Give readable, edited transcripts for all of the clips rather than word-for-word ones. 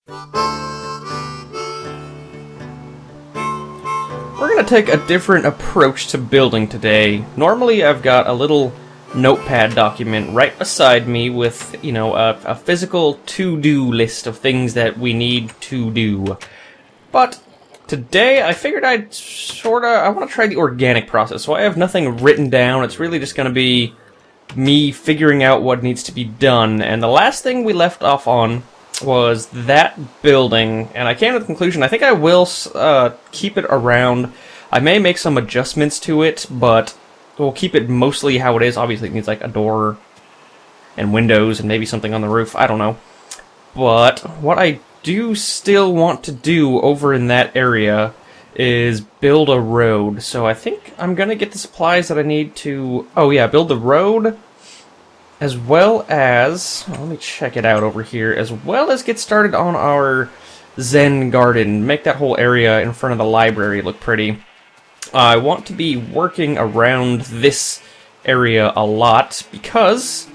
We're going to take a different approach to building today. Normally I've got a little notepad document right beside me with, you know, a physical to-do list of things that we need to do. But today I figured I want to try the organic process, so I have nothing written down. It's really just going to be me figuring out what needs to be done. And the last thing we left off on was that building, and I came to the conclusion I think I will keep it around. I may make some adjustments to it, but we'll keep it mostly how it is. Obviously it needs like a door and windows and maybe something on the roof, I don't know. But what I do still want to do over in that area is build a road. So I think I'm gonna get the supplies that I need to, oh yeah, build the road, as well as, let me check it out over here, as well as get started on our Zen garden, make that whole area in front of the library look pretty. I want to be working around this area a lot, because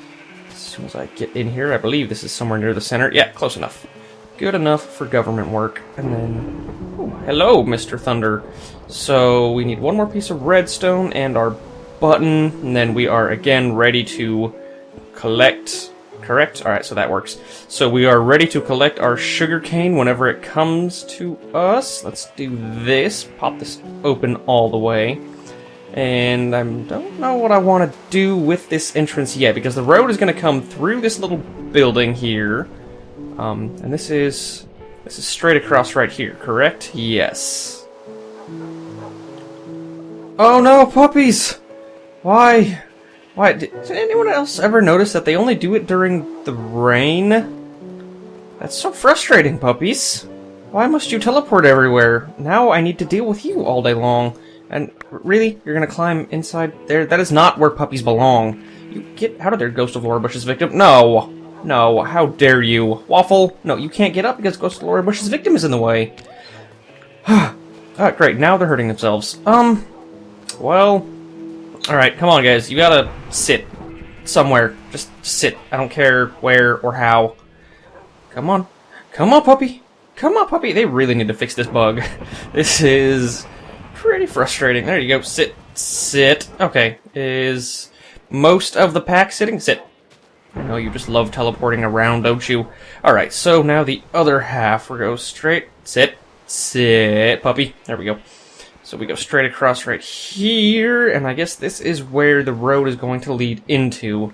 as soon as I get in here, I believe this is somewhere near the center. Yeah, close enough. Good enough for government work. And then, oh, hello, Mr. Thunder. So we need one more piece of redstone and our button, and then we are again ready to collect, correct? Alright, so that works. So we are ready to collect our sugarcane whenever it comes to us. Let's do this. Pop this open all the way. And I don't know what I want to do with this entrance yet, because the road is going to come through this little building here. And this is straight across right here, correct? Yes. Oh no, puppies! Why? Why, did anyone else ever notice that they only do it during the rain? That's so frustrating, puppies. Why must you teleport everywhere? Now I need to deal with you all day long. And really? You're gonna climb inside there? That is not where puppies belong. You get out of there, Ghost of Laura Bush's victim. No! No, how dare you. Waffle! No, you can't get up because Ghost of Laura Bush's victim is in the way. Great, now they're hurting themselves. Well... Alright, come on guys, you gotta sit somewhere. Just sit. I don't care where or how. Come on. Come on, puppy. Come on, puppy. They really need to fix this bug. This is pretty frustrating. There you go. Sit. Sit. Okay. Is most of the pack sitting? Sit. I know you just love teleporting around, don't you? Alright, so now the other half. We'll go straight. Sit. Sit, puppy. There we go. So we go straight across right here, and I guess this is where the road is going to lead into.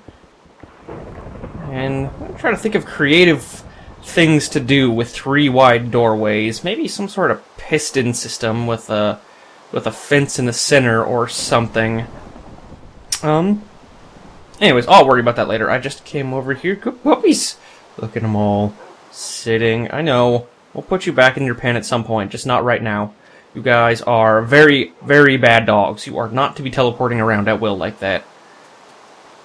And I'm trying to think of creative things to do with 3 wide doorways. Maybe some sort of piston system with a fence in the center or something. Anyways, I'll worry about that later. I just came over here. Good puppies! Look at them all sitting. I know. We'll put you back in your pen at some point, just not right now. You guys are very, very bad dogs. You are not to be teleporting around at will like that.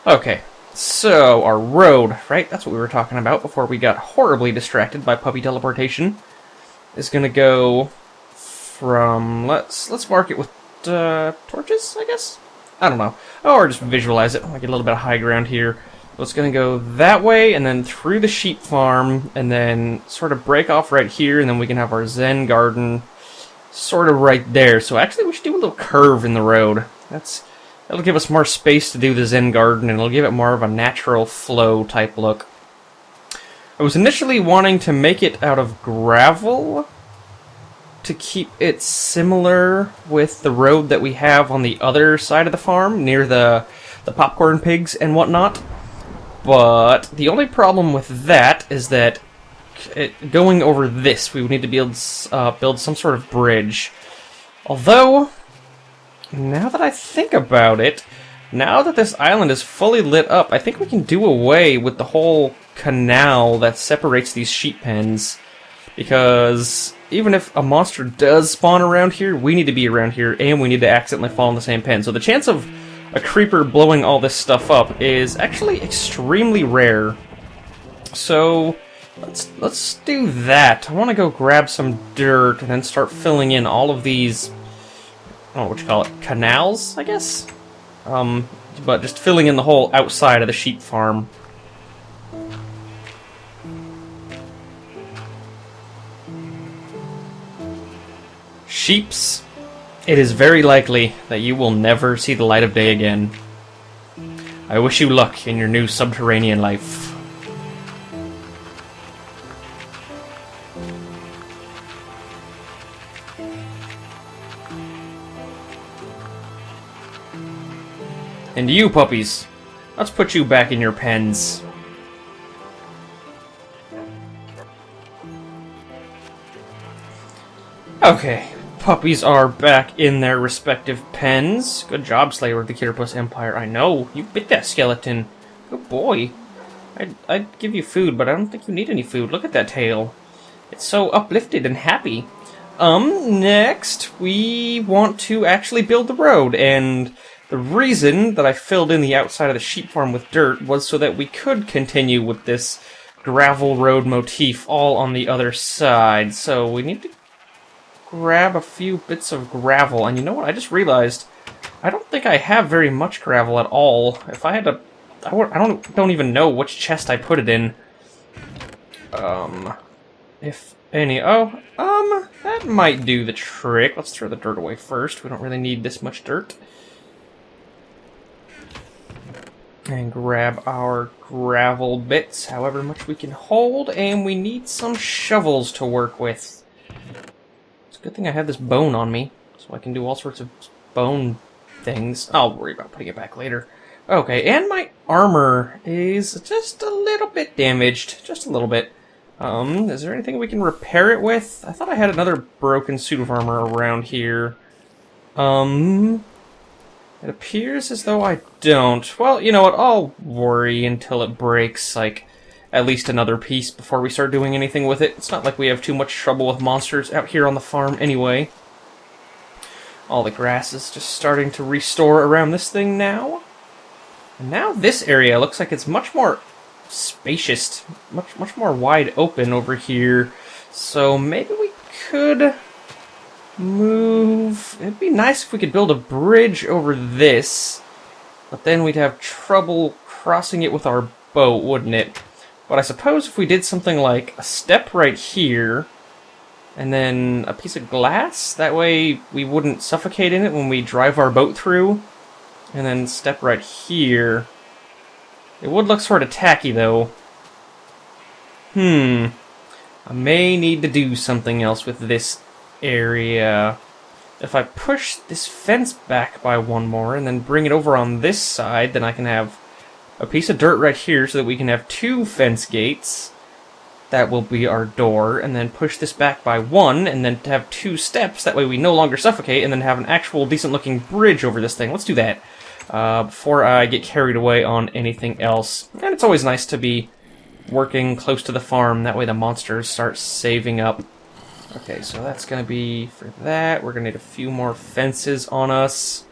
Okay, so our road, right? That's what we were talking about before we got horribly distracted by puppy teleportation. Is gonna go from, let's mark it with torches, I guess? I don't know. Or just visualize it. I get a little bit of high ground here. So it's gonna go that way, and then through the sheep farm, and then sort of break off right here, and then we can have our Zen garden sort of right there. So actually we should do a little curve in the road. That'll give us more space to do the Zen garden, and it'll give it more of a natural flow type look. I was initially wanting to make it out of gravel to keep it similar with the road that we have on the other side of the farm, near the popcorn pigs and whatnot. But the only problem with that is that going over this, we would need to build some sort of bridge. Although, now that I think about it, now that this island is fully lit up, I think we can do away with the whole canal that separates these sheep pens. Because even if a monster does spawn around here, we need to be around here, and we need to accidentally fall in the same pen. So the chance of a creeper blowing all this stuff up is actually extremely rare. So let's do that. I want to go grab some dirt and then start filling in all of these, I don't know what you call it, canals, I guess? But just filling in the whole outside of the sheep farm. Sheeps, it is very likely that you will never see the light of day again. I wish you luck in your new subterranean life. And you, puppies, let's put you back in your pens. Okay, puppies are back in their respective pens. Good job, Slayer of the Kirpus Empire. I know, you bit that skeleton. Good boy. I'd give you food, but I don't think you need any food. Look at that tail. It's so uplifted and happy. Next, we want to actually build the road, and the reason that I filled in the outside of the sheep farm with dirt was so that we could continue with this gravel road motif all on the other side. So we need to grab a few bits of gravel, and you know what? I just realized I don't think I have very much gravel at all. If I had to, I don't even know which chest I put it in. If any, that might do the trick. Let's throw the dirt away first. We don't really need this much dirt. And grab our gravel bits, however much we can hold, and we need some shovels to work with. It's a good thing I have this bone on me, so I can do all sorts of bone things. I'll worry about putting it back later. Okay, and my armor is just a little bit damaged. Just a little bit. Is there anything we can repair it with? I thought I had another broken suit of armor around here. It appears as though I don't. Well, you know what? I'll worry until it breaks, like, at least another piece before we start doing anything with it. It's not like we have too much trouble with monsters out here on the farm anyway. All the grass is just starting to restore around this thing now. And now this area looks like it's much more spacious, much more wide open over here. So maybe we could move. It'd be nice if we could build a bridge over this, but then we'd have trouble crossing it with our boat, wouldn't it? But I suppose if we did something like a step right here, and then a piece of glass, that way we wouldn't suffocate in it when we drive our boat through, and then step right here. It would look sort of tacky, though. I may need to do something else with this area. If I push this fence back by one more and then bring it over on this side, then I can have a piece of dirt right here so that we can have two fence gates. That will be our door, and then push this back by one and then have two steps. That way we no longer suffocate, and then have an actual decent looking bridge over this thing. Let's do that before I get carried away on anything else. And it's always nice to be working close to the farm. That way the monsters start saving up. Okay, so that's going to be for that. We're going to need a few more fences on us.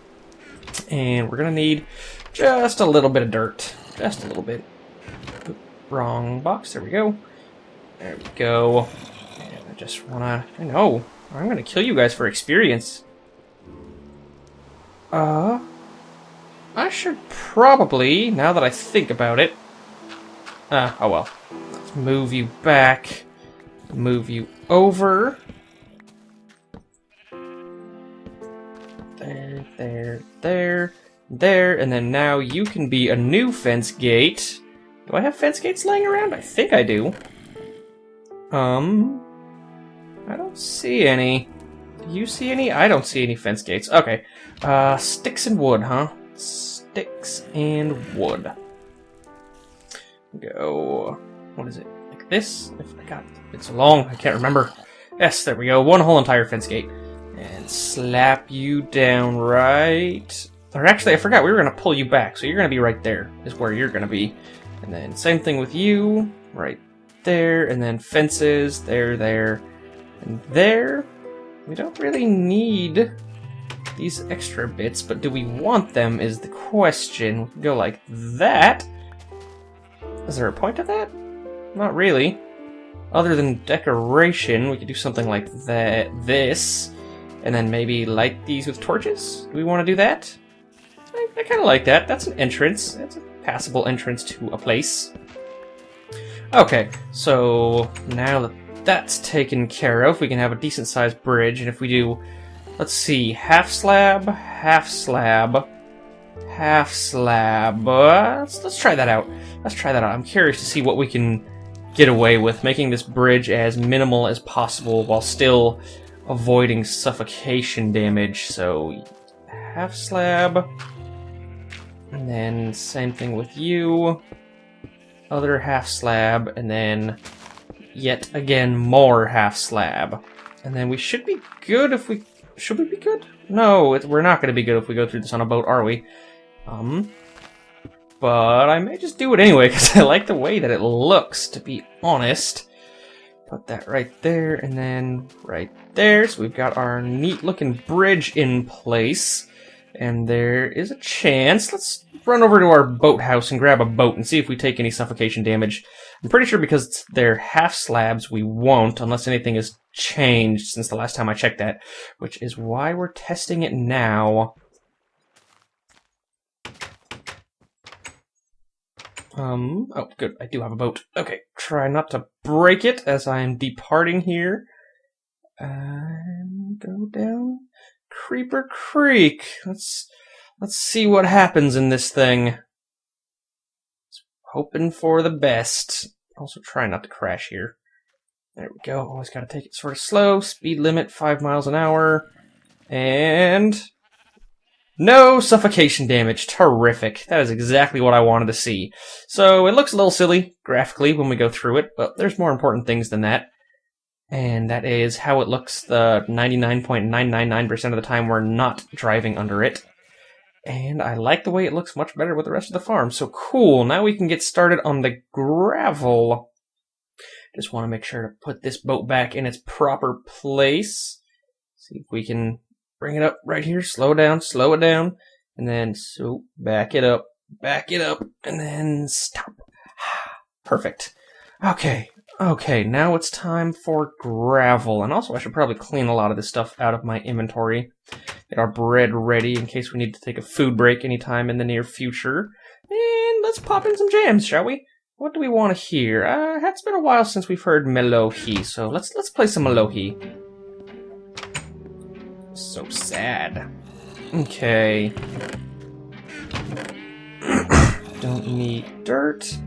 And we're going to need just a little bit of dirt. Just a little bit. Oop, wrong box. There we go. There we go. And I just want to... I know. I'm going to kill you guys for experience. I should probably, now that I think about it... oh well. Let's move you back. Move you over. There, and then now you can be a new fence gate. Do I have fence gates laying around? I think I do. I don't see any. Do you see any? I don't see any fence gates. Okay. Sticks and wood, huh? Sticks and wood. Go. What is it? Like this? I forgot. It's long. I can't remember. Yes, there we go. One whole entire fence gate. And slap you down right... Or actually, I forgot. We were going to pull you back. So you're going to be right there is where you're going to be. And then same thing with you. Right there. And then fences. There. And there. We don't really need these extra bits. But do we want them is the question. We can go like that. Is there a point to that? Not really. Other than decoration, we could do something like that, this, and then maybe light these with torches? Do we want to do that? I kind of like that. That's an entrance. That's a passable entrance to a place. Okay, so now that that's taken care of, we can have a decent-sized bridge. And if we do, let's see, half slab, half slab, half slab. Let's try that out. Let's try that out. I'm curious to see what we can get away with, making this bridge as minimal as possible while still avoiding suffocation damage. So, half slab. And then same thing with you. Other half slab, and then yet again more half slab. And then we should be good if we... Should we be good? No, we're not going to be good if we go through this on a boat, are we? But I may just do it anyway, because I like the way that it looks, to be honest. Put that right there, and then right there. So we've got our neat-looking bridge in place. And there is a chance. Let's run over to our boathouse and grab a boat and see if we take any suffocation damage. I'm pretty sure because they're half slabs, we won't, unless anything has changed since the last time I checked that, which is why we're testing it now. Oh, good, I do have a boat. Okay, try not to break it as I am departing here. And go down Creeper Creek. Let's see what happens in this thing. Hoping for the best. Also try not to crash here. There we go. Always gotta take it sort of slow. Speed limit 5 miles an hour. And no suffocation damage. Terrific. That is exactly what I wanted to see. So it looks a little silly graphically when we go through it, but there's more important things than that. And that is how it looks the 99.999% of the time we're not driving under it. And I like the way it looks much better with the rest of the farm. So cool, now we can get started on the gravel. Just want to make sure to put this boat back in its proper place. See if we can bring it up right here. Slow it down. And then, so, back it up, and then stop. Perfect. Okay, now it's time for gravel. And also, I should probably clean a lot of this stuff out of my inventory. Get our bread ready in case we need to take a food break anytime in the near future. And let's pop in some jams, shall we? What do we want to hear? It's been a while since we've heard Melohi, so let's play some Melohi. So sad. Okay. Don't need dirt.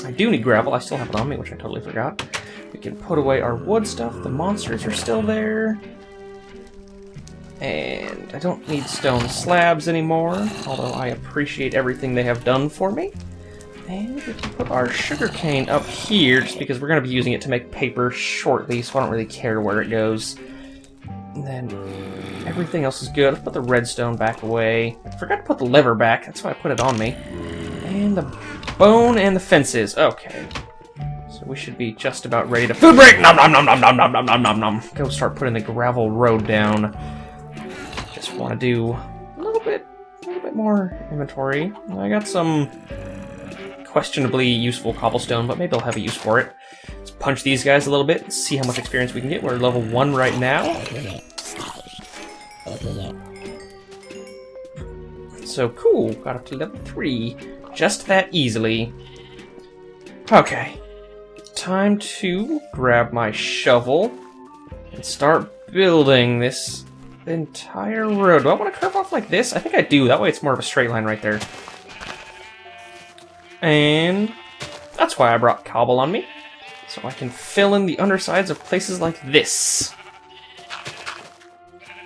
I do need gravel. I still have it on me, which I totally forgot. We can put away our wood stuff. The monsters are still there. And I don't need stone slabs anymore, although I appreciate everything they have done for me. And we can put our sugarcane up here, just because we're going to be using it to make paper shortly, so I don't really care where it goes. And then everything else is good. Let's put the redstone back away. I forgot to put the lever back, that's why I put it on me. And the bone and the fences. Okay. So we should be just about ready to food break! Nom nom nom nom nom nom nom nom nom nom. Go start putting the gravel road down. Just want to do a little bit more inventory. I got some questionably useful cobblestone, but maybe I'll have a use for it. Let's punch these guys a little bit and see how much experience we can get. We're level 1 right now. So cool, got up to level 3. Just that easily. Okay. Time to grab my shovel and start building this entire road. Do I want to curve off like this? I think I do. That way it's more of a straight line right there. And that's why I brought cobble on me. So I can fill in the undersides of places like this.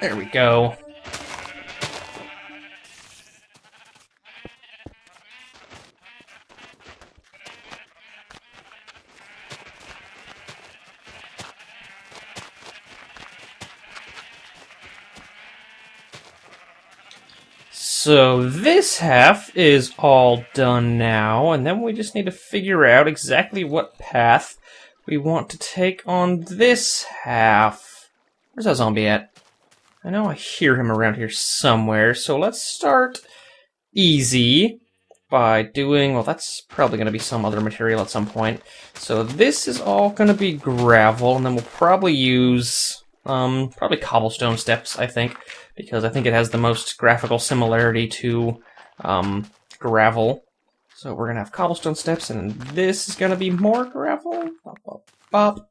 There we go. So this half is all done now, and then we just need to figure out exactly what path we want to take on this half. Where's that zombie at? I know I hear him around here somewhere, so let's start easy by doing, well, that's probably going to be some other material at some point. So this is all going to be gravel, and then we'll probably use probably cobblestone steps, I think, because I think it has the most graphical similarity to gravel. So we're going to have cobblestone steps, and this is going to be more gravel. Bop, bop, bop.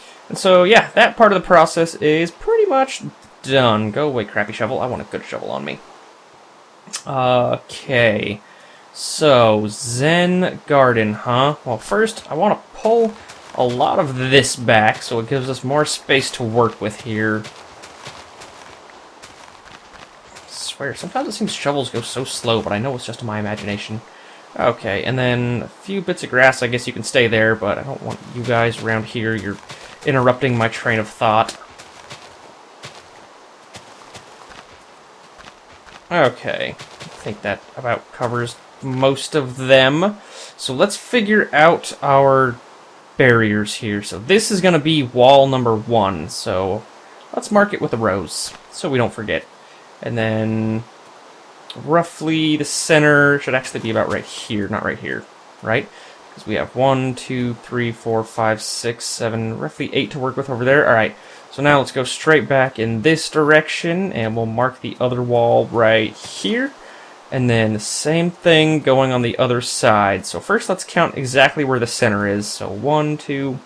And so, yeah, that part of the process is pretty much done. Go away, crappy shovel. I want a good shovel on me. Okay. So, Zen Garden, huh? Well, first, I want to pull a lot of this back so it gives us more space to work with here. I swear, sometimes it seems shovels go so slow, but I know it's just my imagination. Okay, and then a few bits of grass, I guess you can stay there, but I don't want you guys around here. You're interrupting my train of thought. Okay, I think that about covers most of them. So let's figure out our barriers here. So this is going to be wall number 1, so let's mark it with a rose, so we don't forget. And then roughly the center should actually be about right here, not right here, right? Because we have 1, 2, 3, 4, 5, 6, 7, roughly 8 to work with over there. Alright, so now let's go straight back in this direction, and we'll mark the other wall right here. And then the same thing going on the other side. So first let's count exactly where the center is. So 1, 2,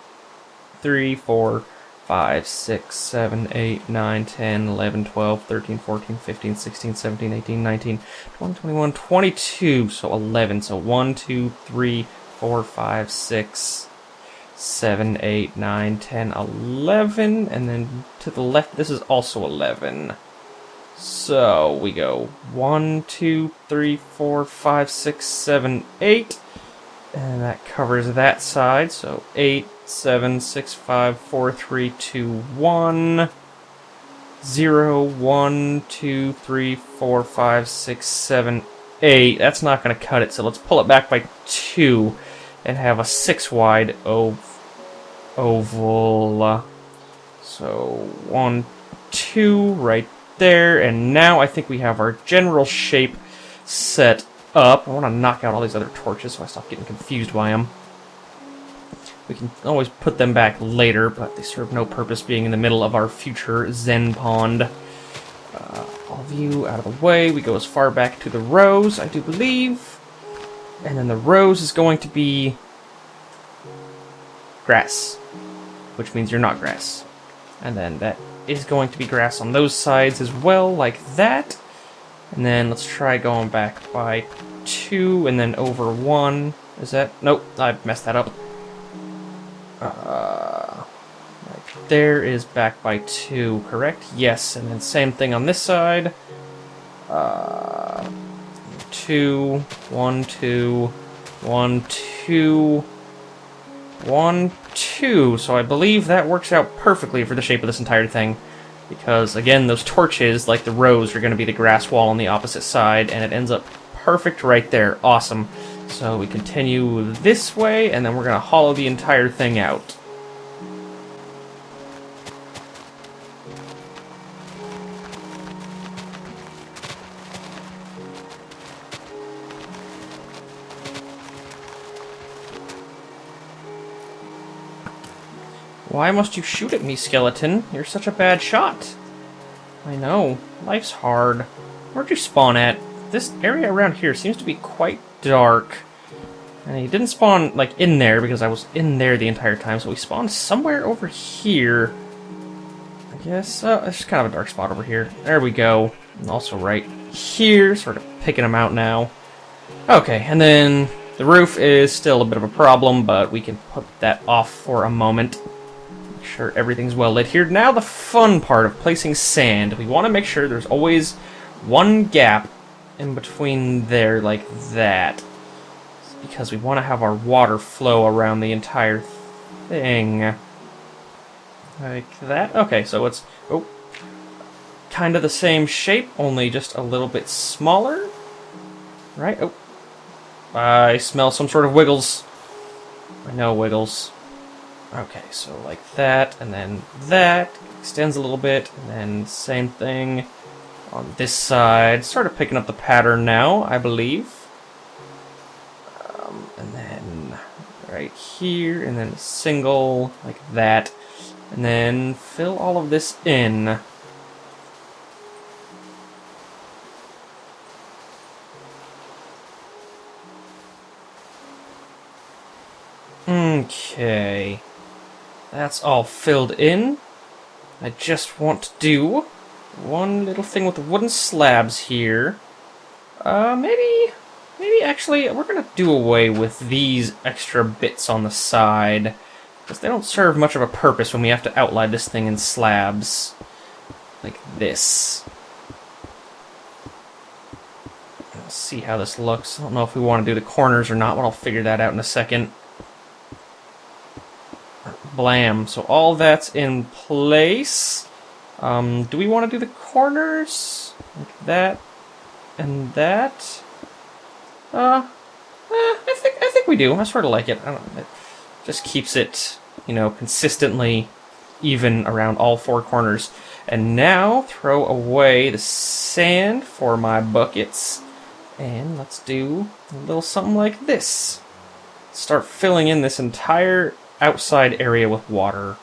3, 4, 5, 6, 7, 8, 9, 10, 11, 12, 13, 14, 15, 16, 17, 18, 19, 20, 21, 22. So 11. So 1, 2, 3, 4, 5, 6, 7, 8, 9, 10, 11. And then to the left, this is also 11. So we go 1, 2, 3, 4, 5, 6, 7, 8. And that covers that side. So 8, 7, 6, 5, 4, 3, 2, 1. 0, 1, 2, 3, 4, 5, 6, 7, 8. That's not going to cut it, so let's pull it back by 2 and have a 6 wide oval. So 1, 2 right there, and now I think we have our general shape set up. I want to knock out all these other torches so I stop getting confused by them. We can always put them back later, but they serve no purpose being in the middle of our future Zen pond. All of you out of the way. We go as far back to the rose, I do believe. And then the rose is going to be grass, which means you're not grass. And then that is going to be grass on those sides as well, like that. And then let's try going back by 2 and then over 1. Is that? Nope, I messed that up. Right there is back by 2, correct? Yes, and then same thing on this side. 2, 1, 2, 1, 2, 1, 2. So I believe that works out perfectly for the shape of this entire thing. Because, again, those torches, like the rose, are going to be the grass wall on the opposite side, and it ends up perfect right there. Awesome. So we continue this way, and then we're going to hollow the entire thing out. Why must you shoot at me, skeleton? You're such a bad shot. I know. Life's hard. Where'd you spawn at? This area around here seems to be quite dark. And he didn't spawn, like, in there, because I was in there the entire time, so he spawned somewhere over here. I guess, it's just kind of a dark spot over here. There we go. And also right here, sort of picking him out now. Okay, and then the roof is still a bit of a problem, but we can put that off for a moment. Make sure everything's well lit here. Now the fun part of placing sand. We want to make sure there's always one gap in between there, like that. Because we want to have our water flow around the entire thing. Like that. Okay, so it's kind of the same shape, only just a little bit smaller. Right? Oh. I smell some sort of wiggles. I know wiggles. Okay, so like that, and then that. Extends a little bit, and then same thing on this side. Sort of picking up the pattern now, I believe. And then right here, and then a single, like that. And then fill all of this in. Okay. That's all filled in. I just want to do one little thing with the wooden slabs here. Maybe actually, we're gonna do away with these extra bits on the side, because they don't serve much of a purpose when we have to outline this thing in slabs. Like this. Let's see how this looks. I don't know if we want to do the corners or not, but I'll figure that out in a second. Blam. So all that's in place. Do we want to do the corners? Like that and that? I think we do. I sort of like it. I don't know. It just keeps it, you know, consistently even around all four corners. And now throw away the sand for my buckets. And let's do a little something like this. Start filling in this entire outside area with water.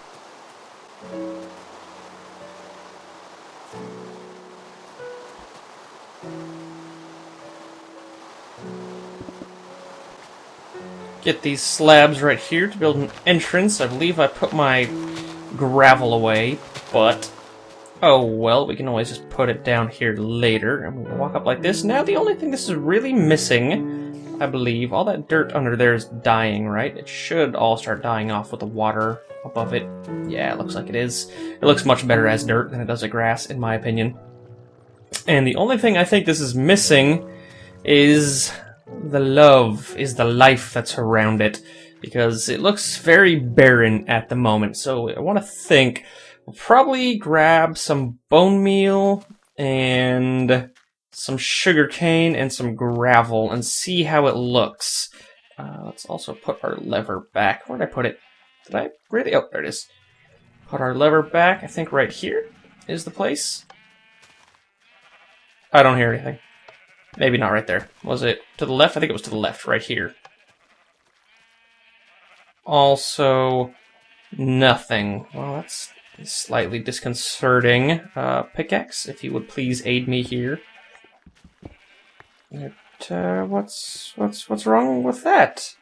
Get these slabs right here to build an entrance. I believe I put my gravel away, but oh well, we can always just put it down here later. I'm gonna walk up like this. Now the only thing this is really missing, I believe, all that dirt under there is dying, right? It should all start dying off with the water above it. Yeah, it looks like it is. It looks much better as dirt than it does as grass, in my opinion. And the only thing I think this is missing is the love, is the life that's around it, because it looks very barren at the moment. So I want to think we'll probably grab some bone meal and some sugar cane and some gravel and see how it looks. Let's also put our lever back. Where did I put it? Did I really? Oh, there it is. Put our lever back. I think right here is the place. I don't hear anything. Maybe not right there. Was it to the left? I think it was to the left, right here. Also, nothing. Well, that's slightly disconcerting. Pickaxe, if you would please aid me here. What's wrong with that?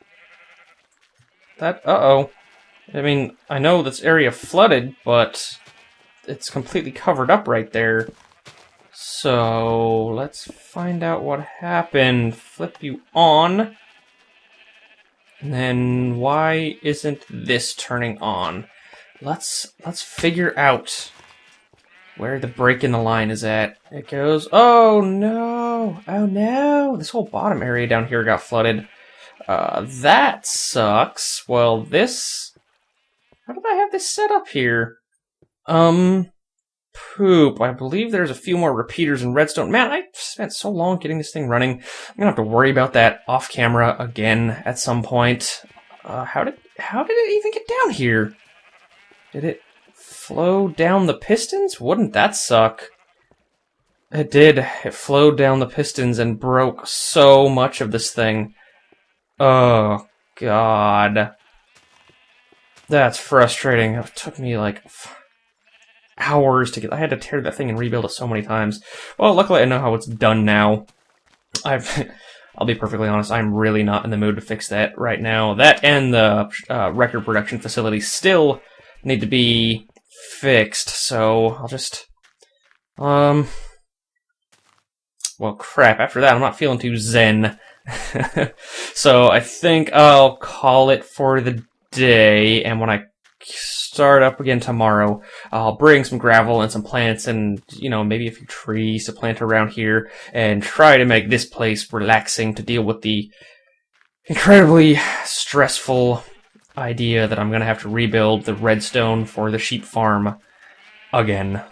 Uh-oh. I mean, I know this area flooded, but it's completely covered up right there. So, let's find out what happened. Flip you on. And then, why isn't this turning on? Let's figure out where the break in the line is at. It goes, oh no! Oh no! This whole bottom area down here got flooded. That sucks. Well, this... How did I have this set up here? Poop. I believe there's a few more repeaters in redstone. Man, I spent so long getting this thing running. I'm gonna have to worry about that off camera again at some point. How did it even get down here? Did it flow down the pistons? Wouldn't that suck? It did. It flowed down the pistons and broke so much of this thing. Oh, God. That's frustrating. It took me, like, hours to get... I had to tear that thing and rebuild it so many times. Well, luckily I know how it's done now. I'll be perfectly honest, I'm really not in the mood to fix that right now. That and the record production facility still need to be fixed, so I'll just... Well, crap, after that I'm not feeling too zen. So I think I'll call it for the day, and when I start up again tomorrow, I'll bring some gravel and some plants and, you know, maybe a few trees to plant around here and try to make this place relaxing to deal with the incredibly stressful idea that I'm going to have to rebuild the redstone for the sheep farm again.